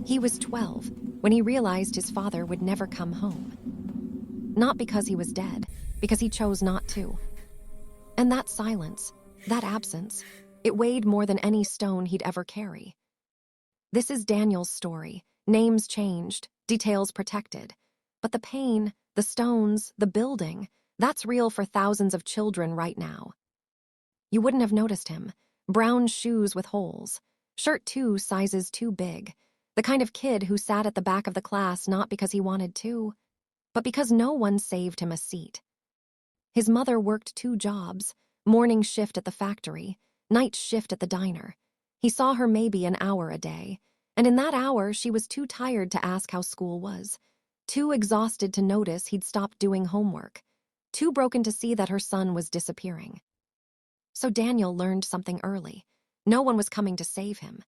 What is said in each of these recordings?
He was 12 when he realized his father would never come home. Not because he was dead, because he chose not to. And that silence, that absence, it weighed more than any stone he'd ever carry. This is Daniel's story. Names changed, details protected. But the pain, the stones, the building, that's real for thousands of children right now. You wouldn't have noticed him. Brown shoes with holes. Shirt 2 sizes too big. The kind of kid who sat at the back of the class not because he wanted to, but because no one saved him a seat. His mother worked 2 jobs, morning shift at the factory, night shift at the diner. He saw her maybe an hour a day, and in that hour she was too tired to ask how school was, too exhausted to notice he'd stopped doing homework, too broken to see that her son was disappearing. So Daniel learned something early. No one was coming to save him.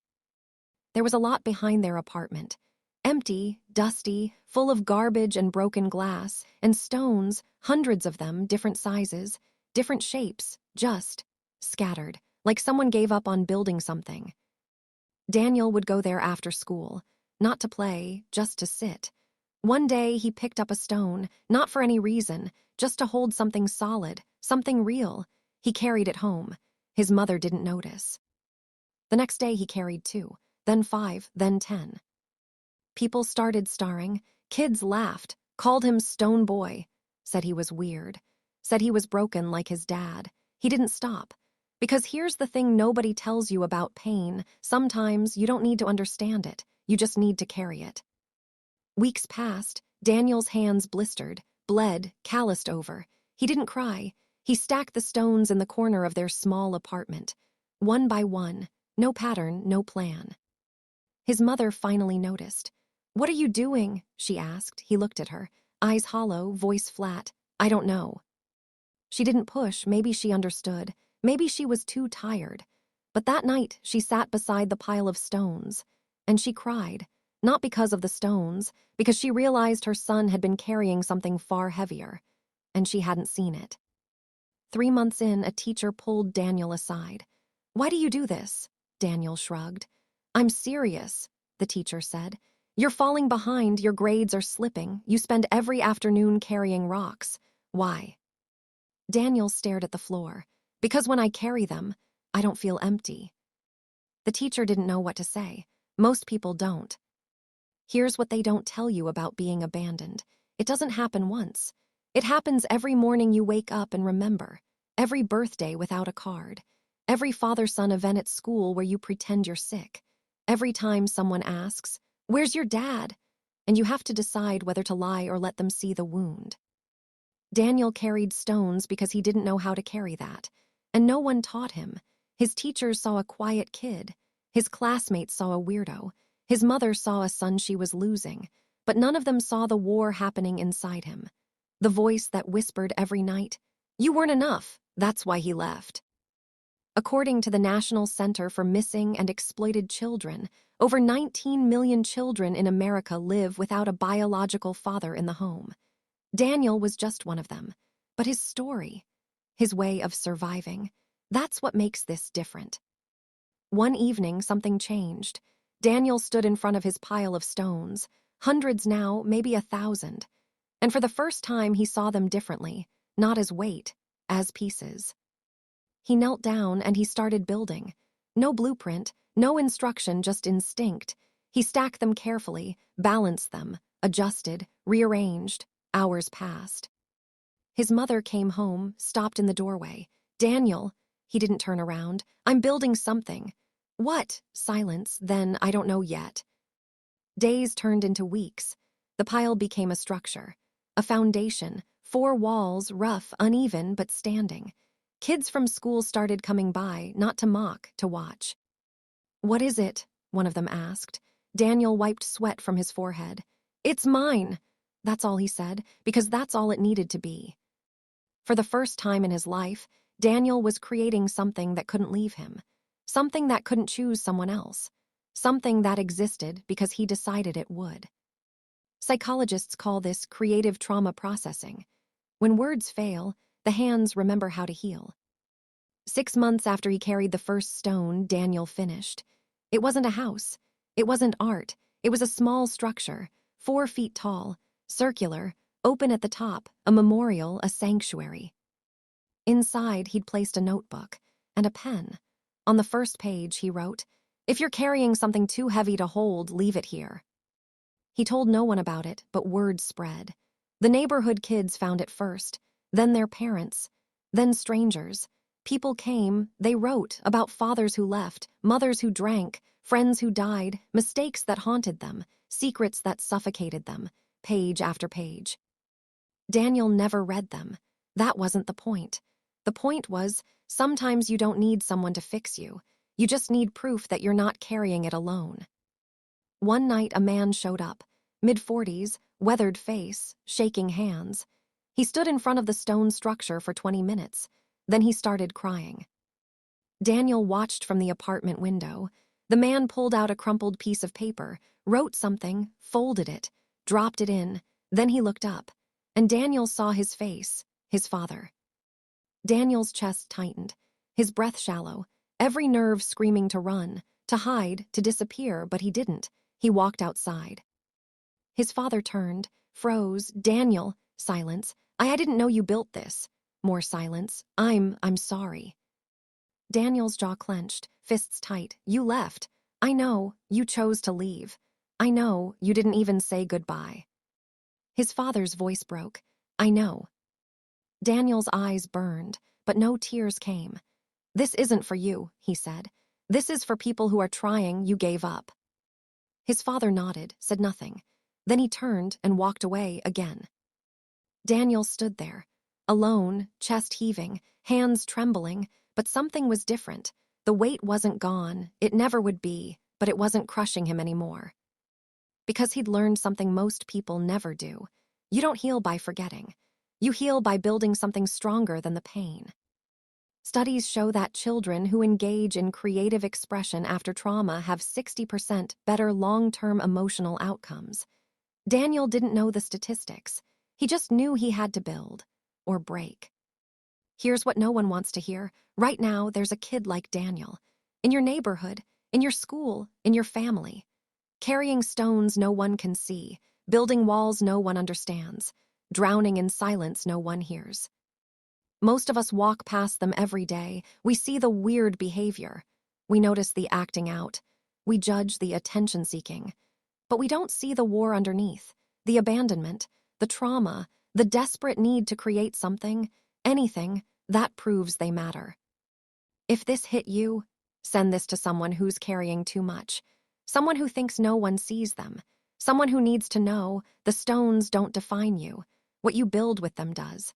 There was a lot behind their apartment. Empty, dusty, full of garbage and broken glass, and stones, hundreds of them, different sizes, different shapes, just scattered, like someone gave up on building something. Daniel would go there after school, not to play, just to sit. One day he picked up a stone, not for any reason, just to hold something solid, something real. He carried it home. His mother didn't notice. The next day he carried 2, then 5, then 10. People started staring. Kids laughed, called him Stone Boy, said he was weird, said he was broken like his dad. He didn't stop. Because here's the thing nobody tells you about pain. Sometimes you don't need to understand it. You just need to carry it. Weeks passed. Daniel's hands blistered, bled, calloused over. He didn't cry. He stacked the stones in the corner of their small apartment, one by one, no pattern, no plan. His mother finally noticed. "What are you doing?" she asked. He looked at her, eyes hollow, voice flat. "I don't know." She didn't push. Maybe she understood. Maybe she was too tired. But that night, she sat beside the pile of stones, and she cried, not because of the stones, because she realized her son had been carrying something far heavier, and she hadn't seen it. 3 months in, a teacher pulled Daniel aside. "Why do you do this?" Daniel shrugged. "I'm serious," the teacher said. "You're falling behind, your grades are slipping, you spend every afternoon carrying rocks. Why?" Daniel stared at the floor. "Because when I carry them, I don't feel empty." The teacher didn't know what to say. Most people don't. Here's what they don't tell you about being abandoned. It doesn't happen once. It happens every morning you wake up and remember, every birthday without a card, every father-son event at school where you pretend you're sick, every time someone asks, "Where's your dad?" and you have to decide whether to lie or let them see the wound. Daniel carried stones because he didn't know how to carry that, and no one taught him. His teachers saw a quiet kid. His classmates saw a weirdo. His mother saw a son she was losing, but none of them saw the war happening inside him. The voice that whispered every night, "You weren't enough, that's why he left." According to the National Center for Missing and Exploited Children, over 19 million children in America live without a biological father in the home. Daniel was just one of them, but his story, his way of surviving, that's what makes this different. One evening, something changed. Daniel stood in front of his pile of stones, hundreds now, maybe 1,000. And for the first time, he saw them differently, not as weight, as pieces. He knelt down and he started building. No blueprint, no instruction, just instinct. He stacked them carefully, balanced them, adjusted, rearranged. Hours passed. His mother came home, stopped in the doorway. "Daniel," he didn't turn around, "I'm building something." "What?" Silence, then, "I don't know yet." Days turned into weeks. The pile became a structure, a foundation, 4 walls, rough, uneven, but standing. Kids from school started coming by, not to mock, to watch. "What is it?" one of them asked. Daniel wiped sweat from his forehead. "It's mine." That's all he said, because that's all it needed to be. For the first time in his life, Daniel was creating something that couldn't leave him, something that couldn't choose someone else, something that existed because he decided it would. Psychologists call this creative trauma processing. When words fail, the hands remember how to heal. 6 months after he carried the first stone, Daniel finished. It wasn't a house. It wasn't art. It was a small structure, 4 feet tall, circular, open at the top, a memorial, a sanctuary. Inside, he'd placed a notebook and a pen. On the first page, he wrote, "If you're carrying something too heavy to hold, leave it here." He told no one about it, but word spread. The neighborhood kids found it first, then their parents, then strangers. People came, they wrote about fathers who left, mothers who drank, friends who died, mistakes that haunted them, secrets that suffocated them, page after page. Daniel never read them. That wasn't the point. The point was, sometimes you don't need someone to fix you. You just need proof that you're not carrying it alone. One night, a man showed up, mid-40s, weathered face, shaking hands. He stood in front of the stone structure for 20 minutes. Then he started crying. Daniel watched from the apartment window. The man pulled out a crumpled piece of paper, wrote something, folded it, dropped it in. Then he looked up, and Daniel saw his face, his father. Daniel's chest tightened, his breath shallow, every nerve screaming to run, to hide, to disappear, but he didn't. He walked outside. His father turned, froze. "Daniel," silence. I didn't know you built this." More silence. I'm sorry." Daniel's jaw clenched, fists tight. "You left. I know, you chose to leave. I know, you didn't even say goodbye." His father's voice broke. "I know." Daniel's eyes burned, but no tears came. "This isn't for you," he said. "This is for people who are trying. You gave up." His father nodded, said nothing. Then he turned and walked away again. Daniel stood there, alone, chest heaving, hands trembling, but something was different. The weight wasn't gone, it never would be, but it wasn't crushing him anymore. Because he'd learned something most people never do. You don't heal by forgetting. You heal by building something stronger than the pain. Studies show that children who engage in creative expression after trauma have 60% better long-term emotional outcomes. Daniel didn't know the statistics. He just knew he had to build, or break. Here's what no one wants to hear. Right now, there's a kid like Daniel. In your neighborhood, in your school, in your family. Carrying stones no one can see, building walls no one understands, drowning in silence no one hears. Most of us walk past them every day. We see the weird behavior. We notice the acting out. We judge the attention-seeking. But we don't see the war underneath, the abandonment, the trauma, the desperate need to create something, anything, that proves they matter. If this hit you, send this to someone who's carrying too much, someone who thinks no one sees them, someone who needs to know the stones don't define you, what you build with them does.